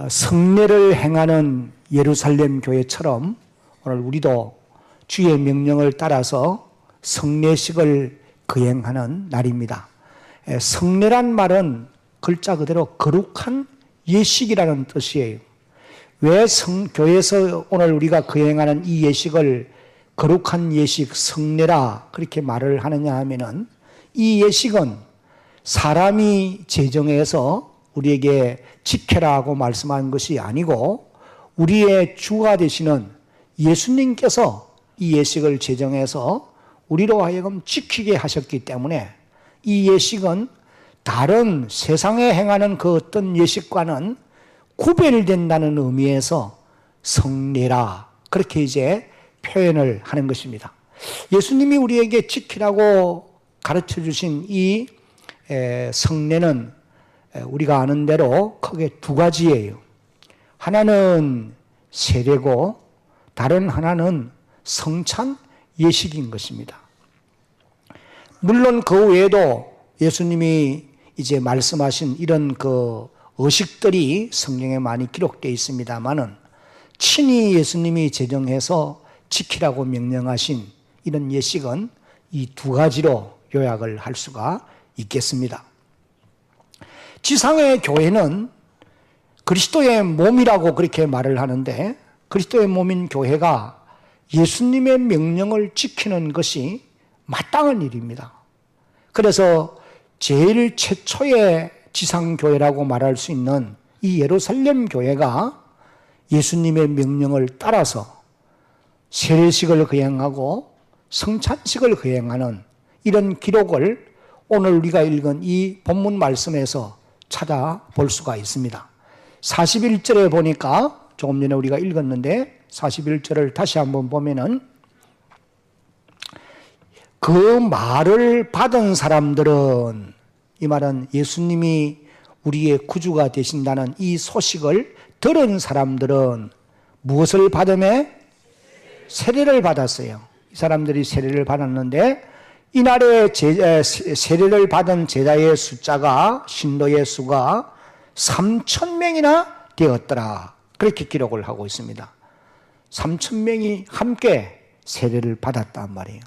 성례를 행하는 예루살렘 교회처럼 오늘 우리도 주의 명령을 따라서 성례식을 거행하는 날입니다. 성례란 말은 글자 그대로 거룩한 예식이라는 뜻이에요. 왜 교회에서 오늘 우리가 거행하는 이 예식을 거룩한 예식, 성례라 그렇게 말을 하느냐 하면은, 이 예식은 사람이 제정해서 우리에게 지켜라 하고 말씀한 것이 아니고 우리의 주가 되시는 예수님께서 이 예식을 제정해서 우리로 하여금 지키게 하셨기 때문에, 이 예식은 다른 세상에 행하는 그 어떤 예식과는 구별된다는 의미에서 성례라 그렇게 이제 표현을 하는 것입니다. 예수님이 우리에게 지키라고 가르쳐 주신 이 성례는 우리가 아는 대로 크게 두 가지예요. 하나는 세례고 다른 하나는 성찬 예식인 것입니다. 물론 그 외에도 예수님이 이제 말씀하신 이런 그 의식들이 성경에 많이 기록되어 있습니다만은, 친히 예수님이 제정해서 지키라고 명령하신 이런 예식은 이 두 가지로 요약을 할 수가 있겠습니다. 지상의 교회는 그리스도의 몸이라고 그렇게 말을 하는데, 그리스도의 몸인 교회가 예수님의 명령을 지키는 것이 마땅한 일입니다. 그래서 제일 최초의 지상교회라고 말할 수 있는 이 예루살렘 교회가 예수님의 명령을 따라서 세례식을 거행하고 성찬식을 거행하는 이런 기록을 오늘 우리가 읽은 이 본문 말씀에서 찾아볼 수가 있습니다. 41절에 보니까 조금 전에 우리가 읽었는데 41절을 다시 한번 보면은, 그 말을 받은 사람들은, 이 말은 예수님이 우리의 구주가 되신다는 이 소식을 들은 사람들은 무엇을 받으며? 세례를 받았어요. 이 사람들이 세례를 받았는데, 이날에 세례를 받은 제자의 숫자가, 신도의 수가 3,000명이나 되었더라 그렇게 기록을 하고 있습니다. 3,000명이 함께 세례를 받았단 말이에요.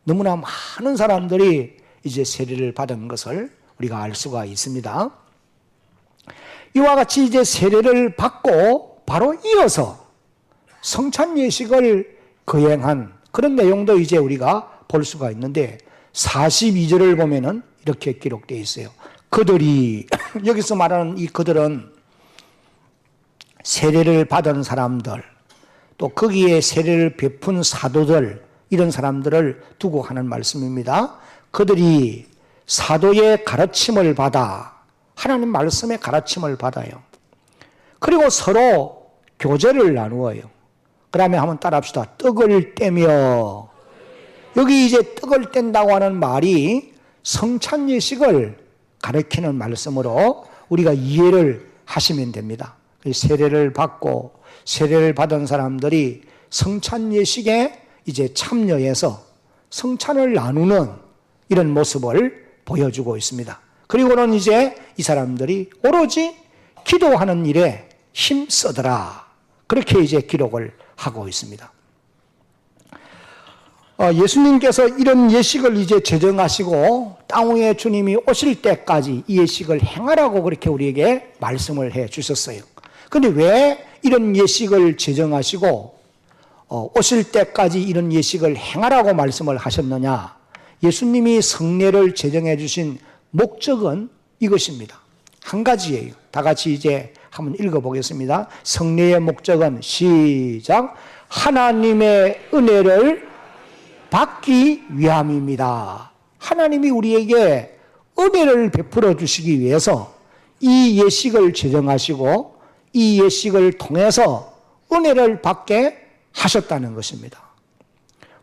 너무나 많은 사람들이 이제 세례를 받은 것을 우리가 알 수가 있습니다. 이와 같이 이제 세례를 받고 바로 이어서 성찬 예식을 거행한 그런 내용도 이제 우리가 볼 수가 있는데, 42절을 보면은 이렇게 기록되어 있어요. 그들이, 여기서 말하는 이 그들은 세례를 받은 사람들, 또 거기에 세례를 베푼 사도들, 이런 사람들을 두고 하는 말씀입니다. 그들이 사도의 가르침을 받아, 하나님 말씀의 가르침을 받아요. 그리고 서로 교제를 나누어요. 그 다음에 한번 따라합시다. 떡을 떼며, 여기 이제 떡을 뗀다고 하는 말이 성찬 예식을 가르치는 말씀으로 우리가 이해를 하시면 됩니다. 세례를 받고 세례를 받은 사람들이 성찬 예식에 이제 참여해서 성찬을 나누는 이런 모습을 보여주고 있습니다. 그리고는 이제 이 사람들이 오로지 기도하는 일에 힘쓰더라 그렇게 이제 기록을 하고 있습니다. 예수님께서 이런 예식을 이제 제정하시고 땅 위에 주님이 오실 때까지 이 예식을 행하라고 그렇게 우리에게 말씀을 해 주셨어요. 그런데 왜 이런 예식을 제정하시고 오실 때까지 이런 예식을 행하라고 말씀을 하셨느냐? 예수님이 성례를 제정해 주신 목적은 이것입니다. 한 가지예요. 다 같이 이제 한번 읽어보겠습니다. 성례의 목적은, 시작, 하나님의 은혜를 받기 위함입니다. 하나님이 우리에게 은혜를 베풀어 주시기 위해서 이 예식을 제정하시고 이 예식을 통해서 은혜를 받게 하셨다는 것입니다.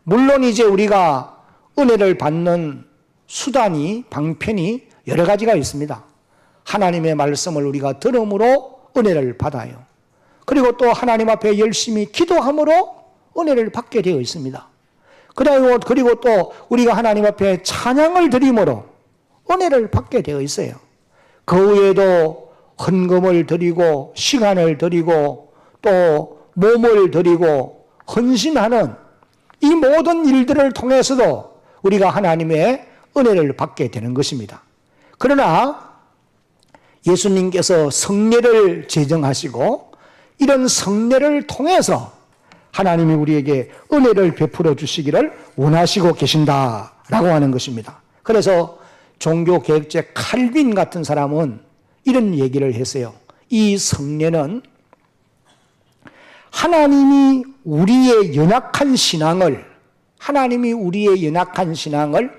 물론 이제 우리가 은혜를 받는 수단이, 방편이 여러 가지가 있습니다. 하나님의 말씀을 우리가 들음으로 은혜를 받아요. 그리고 또 하나님 앞에 열심히 기도함으로 은혜를 받게 되어 있습니다. 그리고 또 우리가 하나님 앞에 찬양을 드림으로 은혜를 받게 되어 있어요. 그 외에도 헌금을 드리고 시간을 드리고 또 몸을 드리고 헌신하는 이 모든 일들을 통해서도 우리가 하나님의 은혜를 받게 되는 것입니다. 그러나 예수님께서 성례를 제정하시고 이런 성례를 통해서 하나님이 우리에게 은혜를 베풀어 주시기를 원하시고 계신다라고 하는 것입니다. 그래서 종교개혁자 칼빈 같은 사람은 이런 얘기를 했어요. 이 성례는 하나님이 우리의 연약한 신앙을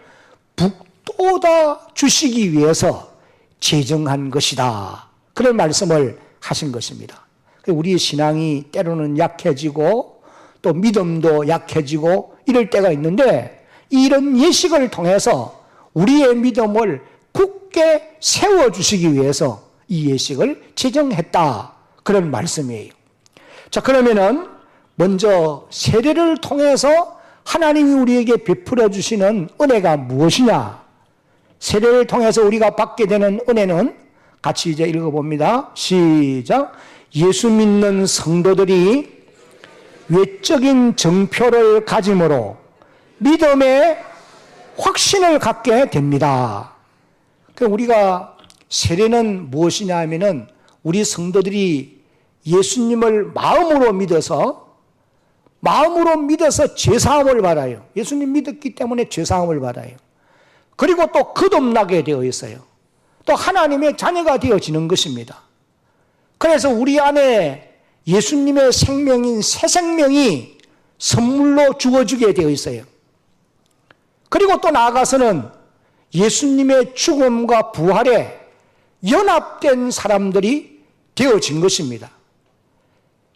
북돋아 주시기 위해서 제정한 것이다. 그런 말씀을 하신 것입니다. 우리의 신앙이 때로는 약해지고 또 믿음도 약해지고 이럴 때가 있는데 이런 예식을 통해서 우리의 믿음을 굳게 세워주시기 위해서 이 예식을 제정했다. 그런 말씀이에요. 자, 그러면은 먼저 세례를 통해서 하나님이 우리에게 베풀어 주시는 은혜가 무엇이냐? 세례를 통해서 우리가 받게 되는 은혜는 같이 이제 읽어봅니다. 시작. 예수 믿는 성도들이 외적인 정표를 가짐으로 믿음의 확신을 갖게 됩니다. 우리가 세례는 무엇이냐 하면은 우리 성도들이 예수님을 마음으로 믿어서 죄사함을 받아요. 예수님 믿었기 때문에 죄사함을 받아요. 그리고 또 거듭나게 되어 있어요. 또 하나님의 자녀가 되어지는 것입니다. 그래서 우리 안에 예수님의 생명인 새 생명이 선물로 주어지게 되어 있어요. 그리고 또 나아가서는 예수님의 죽음과 부활에 연합된 사람들이 되어진 것입니다.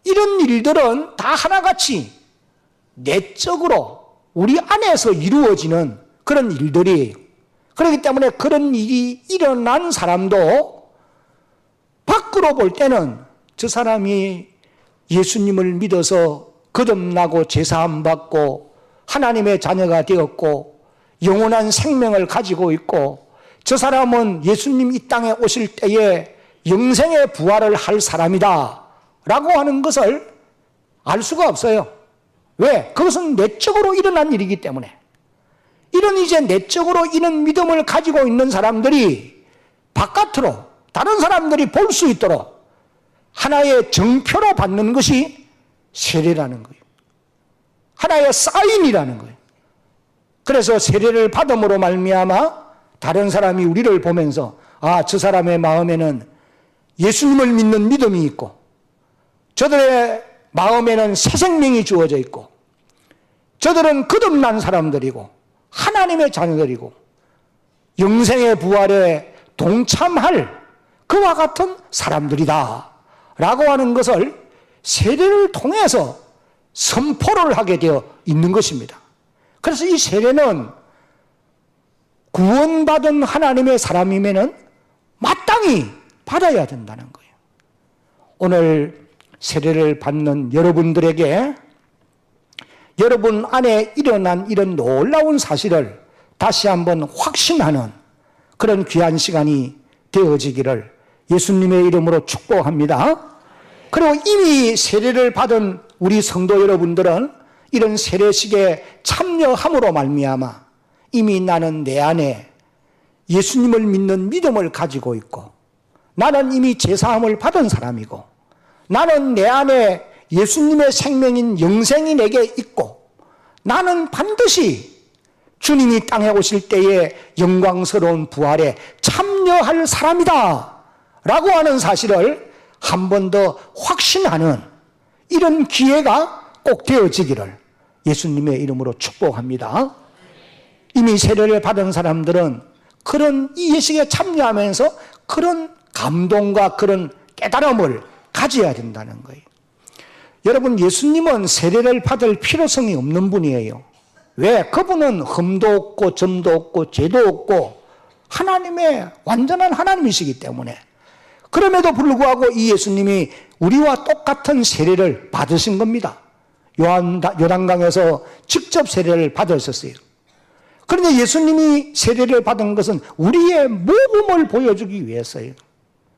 이런 일들은 다 하나같이 내적으로 우리 안에서 이루어지는 그런 일들이에요. 그렇기 때문에 그런 일이 일어난 사람도 밖으로 볼 때는 저 사람이 예수님을 믿어서 거듭나고 제사함 받고 하나님의 자녀가 되었고 영원한 생명을 가지고 있고 저 사람은 예수님 이 땅에 오실 때에 영생의 부활을 할 사람이다 라고 하는 것을 알 수가 없어요. 왜? 그것은 내적으로 일어난 일이기 때문에. 이런 이제 내적으로 이런 믿음을 가지고 있는 사람들이 바깥으로 다른 사람들이 볼 수 있도록 하나의 정표로 받는 것이 세례라는 거예요. 하나의 사인이라는 거예요. 그래서 세례를 받음으로 말미암아 다른 사람이 우리를 보면서 아, 저 사람의 마음에는 예수님을 믿는 믿음이 있고 저들의 마음에는 새 생명이 주어져 있고 저들은 거듭난 사람들이고 하나님의 자녀들이고 영생의 부활에 동참할 그와 같은 사람들이다 라고 하는 것을 세례를 통해서 선포를 하게 되어 있는 것입니다. 그래서 이 세례는 구원받은 하나님의 사람이면은 마땅히 받아야 된다는 거예요. 오늘 세례를 받는 여러분들에게 여러분 안에 일어난 이런 놀라운 사실을 다시 한번 확신하는 그런 귀한 시간이 되어지기를 예수님의 이름으로 축복합니다. 그리고 이미 세례를 받은 우리 성도 여러분들은 이런 세례식에 참여함으로 말미암아 이미 나는 내 안에 예수님을 믿는 믿음을 가지고 있고 나는 이미 제사함을 받은 사람이고 나는 내 안에 예수님의 생명인 영생이 내게 있고 나는 반드시 주님이 땅에 오실 때에 영광스러운 부활에 참여할 사람이다 라고 하는 사실을 한 번 더 확신하는 이런 기회가 꼭 되어지기를 예수님의 이름으로 축복합니다. 이미 세례를 받은 사람들은 그런 이 예식에 참여하면서 그런 감동과 그런 깨달음을 가져야 된다는 거예요. 여러분, 예수님은 세례를 받을 필요성이 없는 분이에요. 왜? 그분은 흠도 없고 점도 없고 죄도 없고 하나님의 완전한 하나님이시기 때문에. 그럼에도 불구하고 이 예수님이 우리와 똑같은 세례를 받으신 겁니다. 요단강에서 직접 세례를 받으셨어요. 그런데 예수님이 세례를 받은 것은 우리의 모범을 보여주기 위해서예요.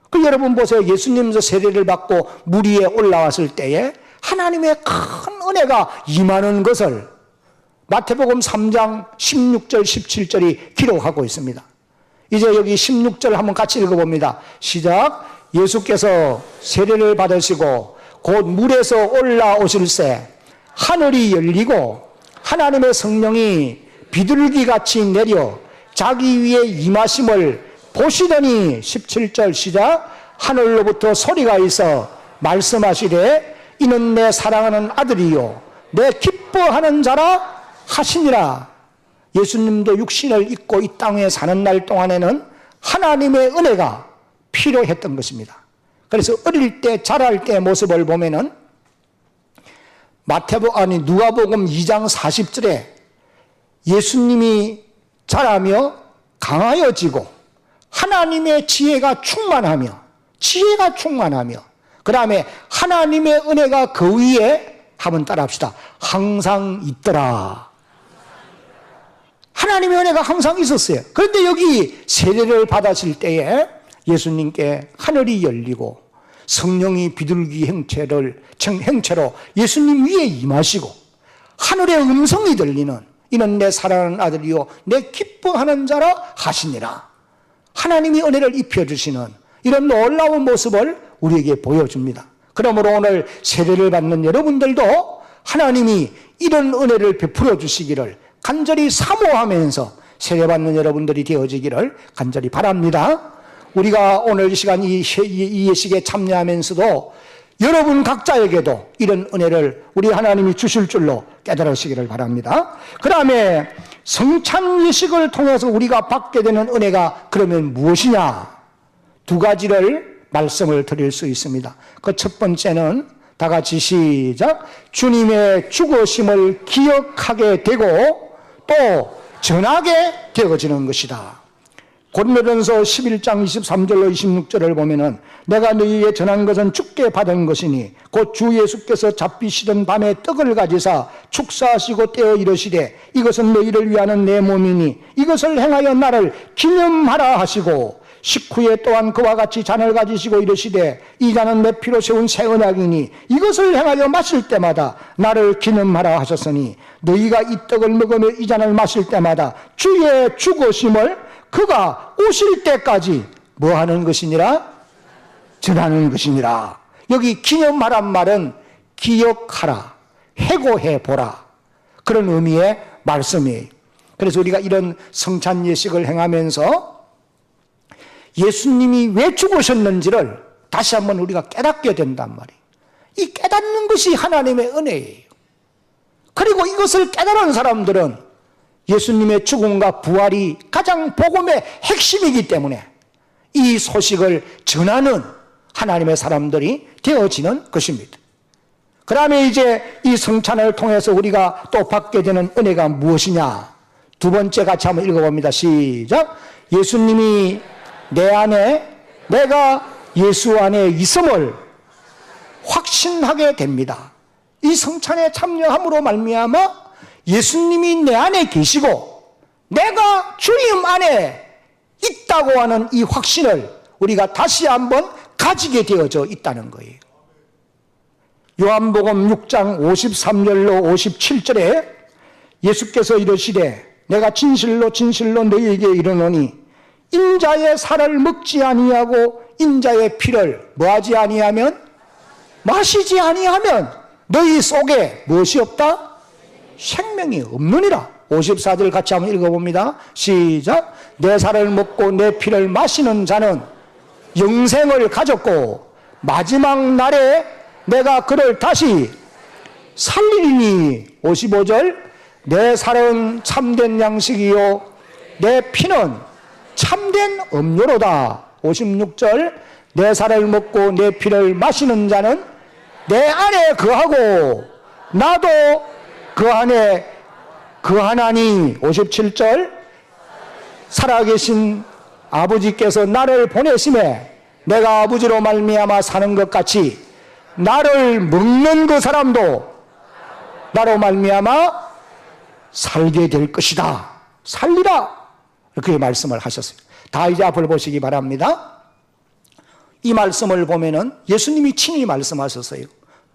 그 여러분 보세요. 예수님께서 세례를 받고 물 위에 올라왔을 때에 하나님의 큰 은혜가 임하는 것을 마태복음 3장 16절 17절이 기록하고 있습니다. 이제 여기 16절 한번 같이 읽어봅니다. 시작. 예수께서 세례를 받으시고 곧 물에서 올라오실새 하늘이 열리고 하나님의 성령이 비둘기같이 내려 자기 위에 임하심을 보시더니 17절 시작. 하늘로부터 소리가 있어 말씀하시되 이는 내 사랑하는 아들이요 내 기뻐하는 자라 하시니라. 예수님도 육신을 입고 이 땅에 사는 날 동안에는 하나님의 은혜가 필요했던 것입니다. 그래서 어릴 때 자랄 때 모습을 보면은 누가복음 2장 40절에 예수님이 자라며 강하여지고 하나님의 지혜가 충만하며 그 다음에 하나님의 은혜가 그 위에 한번 따라합시다. 항상 있더라. 하나님의 은혜가 항상 있었어요. 그런데 여기 세례를 받았을 때에 예수님께 하늘이 열리고 성령이 비둘기 형체로 예수님 위에 임하시고 하늘의 음성이 들리는 이는 내 사랑하는 아들이요 내 기뻐하는 자라 하시니라. 하나님이 은혜를 입혀주시는 이런 놀라운 모습을 우리에게 보여줍니다. 그러므로 오늘 세례를 받는 여러분들도 하나님이 이런 은혜를 베풀어 주시기를 간절히 사모하면서 세례받는 여러분들이 되어지기를 간절히 바랍니다. 우리가 오늘 이 시간 이 예식에 참여하면서도 여러분 각자에게도 이런 은혜를 우리 하나님이 주실 줄로 깨달으시기를 바랍니다. 그 다음에 성찬 예식을 통해서 우리가 받게 되는 은혜가 그러면 무엇이냐? 두 가지를 말씀을 드릴 수 있습니다. 그 첫 번째는 다 같이 시작. 주님의 죽으심을 기억하게 되고 또 전하게 되어지는 것이다. 고린도전서 11장 23절로 26절을 보면은 내가 너희에게 전한 것은 주께 받은 것이니 곧 주 예수께서 잡히시던 밤에 떡을 가지사 축사하시고 떼어 이르시되 이것은 너희를 위하는 내 몸이니 이것을 행하여 나를 기념하라 하시고 식후에 또한 그와 같이 잔을 가지시고 이르시되 이 잔은 내 피로 세운 새 언약이니 이것을 행하여 마실 때마다 나를 기념하라 하셨으니 너희가 이 떡을 먹으며 이 잔을 마실 때마다 주의 죽으심을 그가 오실 때까지 뭐 하는 것이니라? 전하는 것이니라. 여기 기념하란 말은 기억하라, 해고해보라 그런 의미의 말씀이에요. 그래서 우리가 이런 성찬 예식을 행하면서 예수님이 왜 죽으셨는지를 다시 한번 우리가 깨닫게 된단 말이에요. 이 깨닫는 것이 하나님의 은혜예요. 그리고 이것을 깨달은 사람들은 예수님의 죽음과 부활이 가장 복음의 핵심이기 때문에 이 소식을 전하는 하나님의 사람들이 되어지는 것입니다. 그 다음에 이제 이 성찬을 통해서 우리가 또 받게 되는 은혜가 무엇이냐? 두 번째 같이 한번 읽어봅니다. 시작. 예수님이 내 안에 내가 예수 안에 있음을 확신하게 됩니다. 이 성찬에 참여함으로 말미암아 예수님이 내 안에 계시고 내가 주님 안에 있다고 하는 이 확신을 우리가 다시 한번 가지게 되어져 있다는 거예요. 요한복음 6장 53절로 57절에 예수께서 이르시되 내가 진실로 진실로 너희에게 이르노니 인자의 살을 먹지 아니하고 인자의 피를 뭐하지 아니하면 마시지 아니하면 너희 속에 무엇이 없다? 생명이 없느니라. 54절 같이 한번 읽어봅니다. 시작. 내 살을 먹고 내 피를 마시는 자는 영생을 가졌고 마지막 날에 내가 그를 다시 살리리니. 55절 내 살은 참된 양식이요 내 피는 참된 음료로다. 56절 내 살을 먹고 내 피를 마시는 자는 내 안에 거하고 나도 그 안에 거하나니. 57절 살아계신 아버지께서 나를 보내심에 내가 아버지로 말미암아 사는 것 같이 나를 먹는 그 사람도 나로 말미암아 살게 될 것이다. 살리라. 그렇게 말씀을 하셨어요. 다 이제 앞을 보시기 바랍니다. 이 말씀을 보면은 예수님이 친히 말씀하셨어요.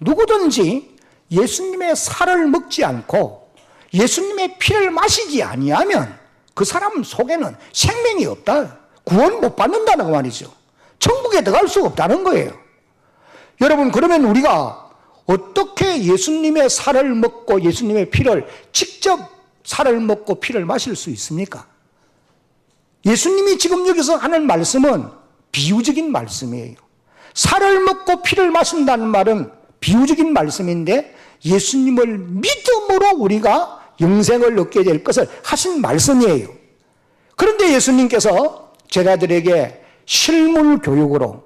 누구든지 예수님의 살을 먹지 않고 예수님의 피를 마시지 아니하면 그 사람 속에는 생명이 없다. 구원 못 받는다는 말이죠. 천국에 들어갈 수 없다는 거예요. 여러분, 그러면 우리가 어떻게 예수님의 살을 먹고 예수님의 피를 직접 살을 먹고 피를 마실 수 있습니까? 예수님이 지금 여기서 하는 말씀은 비유적인 말씀이에요. 살을 먹고 피를 마신다는 말은 비유적인 말씀인데 예수님을 믿음으로 우리가 영생을 얻게 될 것을 하신 말씀이에요. 그런데 예수님께서 제자들에게 실물 교육으로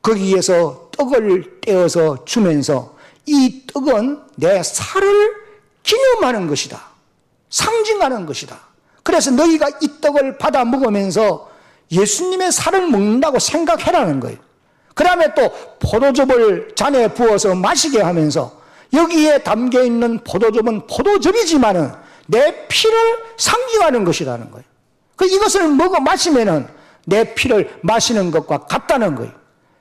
거기에서 떡을 떼어서 주면서 이 떡은 내 살을 기념하는 것이다. 상징하는 것이다. 그래서 너희가 이 떡을 받아 먹으면서 예수님의 살을 먹는다고 생각해라는 거예요. 그 다음에 또 포도즙을 잔에 부어서 마시게 하면서 여기에 담겨있는 포도즙은 포도즙이지만은 내 피를 상징하는 것이라는 거예요. 이것을 먹어 마시면은 내 피를 마시는 것과 같다는 거예요.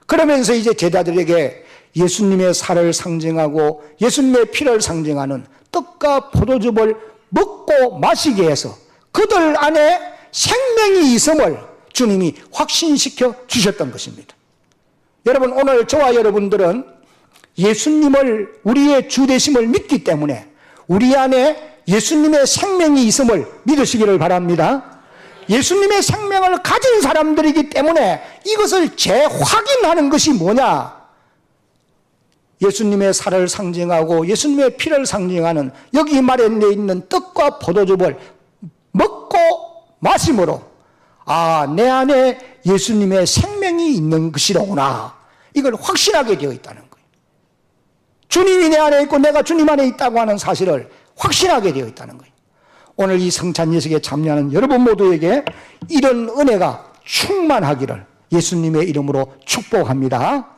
그러면서 이제 제자들에게 예수님의 살을 상징하고 예수님의 피를 상징하는 떡과 포도즙을 먹고 마시게 해서 그들 안에 생명이 있음을 주님이 확신시켜 주셨던 것입니다. 여러분, 오늘 저와 여러분들은 예수님을 우리의 주 되심을 믿기 때문에 우리 안에 예수님의 생명이 있음을 믿으시기를 바랍니다. 예수님의 생명을 가진 사람들이기 때문에 이것을 재확인하는 것이 뭐냐? 예수님의 살을 상징하고 예수님의 피를 상징하는 여기 마련되어 있는 떡과 포도즙을 먹고 마심으로 내 안에 예수님의 생명이 있는 것이로구나. 이걸 확신하게 되어 있다는 거예요. 주님이 내 안에 있고 내가 주님 안에 있다고 하는 사실을 확신하게 되어 있다는 거예요. 오늘 이 성찬 예식에 참여하는 여러분 모두에게 이런 은혜가 충만하기를 예수님의 이름으로 축복합니다.